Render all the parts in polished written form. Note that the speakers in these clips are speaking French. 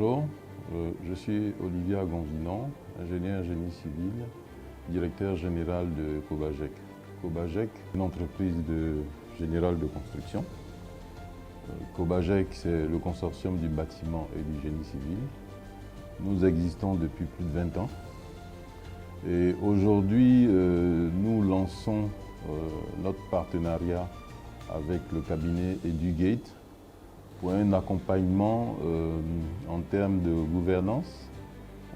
Bonjour, je suis Olivier Agonvinan, ingénieur génie civil, directeur général de Cobagec. Cobagec, une entreprise générale de construction. Cobagec, c'est le consortium du bâtiment et du génie civil. Nous existons depuis plus de 20 ans. Et aujourd'hui, nous lançons notre partenariat avec le cabinet EduGate pour un accompagnement en termes de gouvernance,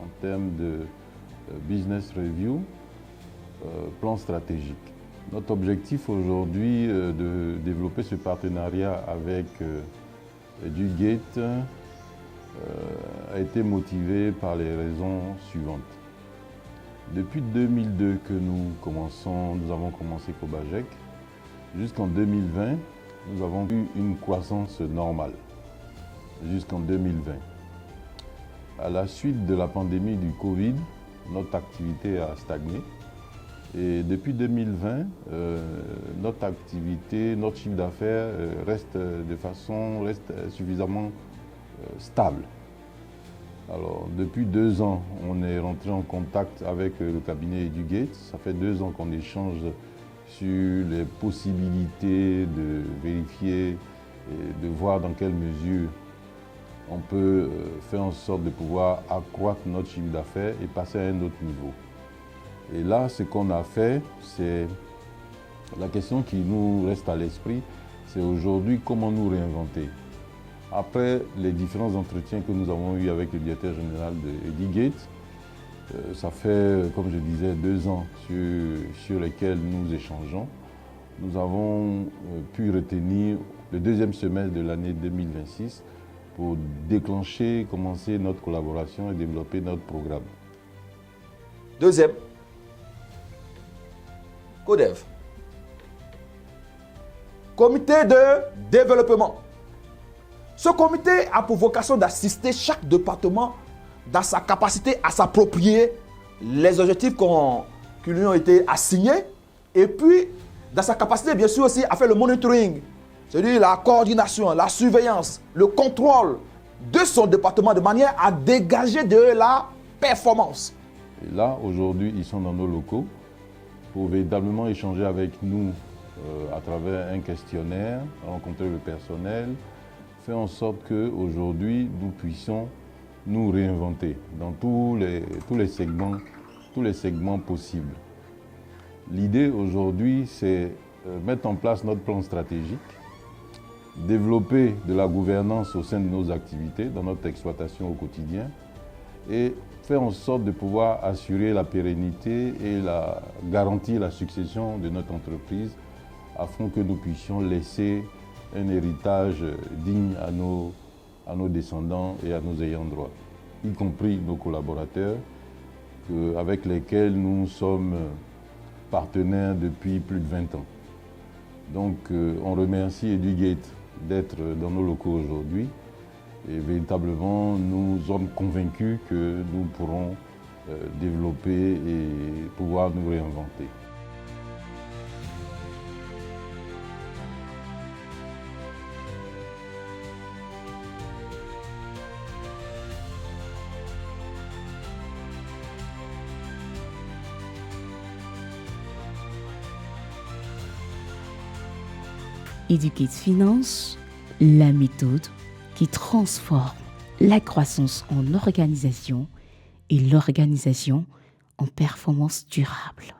en termes de business review, plan stratégique. Notre objectif aujourd'hui de développer ce partenariat avec EduGate a été motivé par les raisons suivantes. Depuis 2002 que nous avons commencé Cobagec, jusqu'en 2020, nous avons eu une croissance normale, jusqu'en 2020. À la suite de la pandémie du Covid, notre activité a stagné. Et depuis 2020, notre activité, notre chiffre d'affaires reste suffisamment stable. Alors, depuis 2 ans, on est rentré en contact avec le cabinet EduGate. Ça fait 2 ans qu'on échange sur les possibilités de vérifier et de voir dans quelle mesure on peut faire en sorte de pouvoir accroître notre chiffre d'affaires et passer à un autre niveau. Et là, ce qu'on a fait, c'est la question qui nous reste à l'esprit, c'est aujourd'hui comment nous réinventer. Après les différents entretiens que nous avons eus avec le directeur général de EduGate, ça fait, comme je disais, 2 ans sur lesquels nous échangeons. Nous avons pu retenir le 2e semestre de l'année 2026 pour commencer notre collaboration et développer notre programme. Deuxième, CODEV, Comité de développement. Ce comité a pour vocation d'assister chaque département dans sa capacité à s'approprier les objectifs qui lui ont été assignés et puis dans sa capacité bien sûr aussi à faire le monitoring, c'est-à-dire la coordination, la surveillance, le contrôle de son département de manière à dégager de la performance. Et là, aujourd'hui, ils sont dans nos locaux pour véritablement échanger avec nous à travers un questionnaire, rencontrer le personnel, faire en sorte qu'aujourd'hui, nous puissions nous réinventer dans tous les segments possibles. L'idée aujourd'hui, c'est mettre en place notre plan stratégique, développer de la gouvernance au sein de nos activités, dans notre exploitation au quotidien, et faire en sorte de pouvoir assurer la pérennité et garantir la succession de notre entreprise afin que nous puissions laisser un héritage digne à nos descendants et à nos ayants droit, y compris nos collaborateurs avec lesquels nous sommes partenaires depuis plus de 20 ans. Donc on remercie EduGate d'être dans nos locaux aujourd'hui et véritablement nous sommes convaincus que nous pourrons développer et pouvoir nous réinventer. EduGate Finance, la méthode qui transforme la croissance en organisation et l'organisation en performance durable.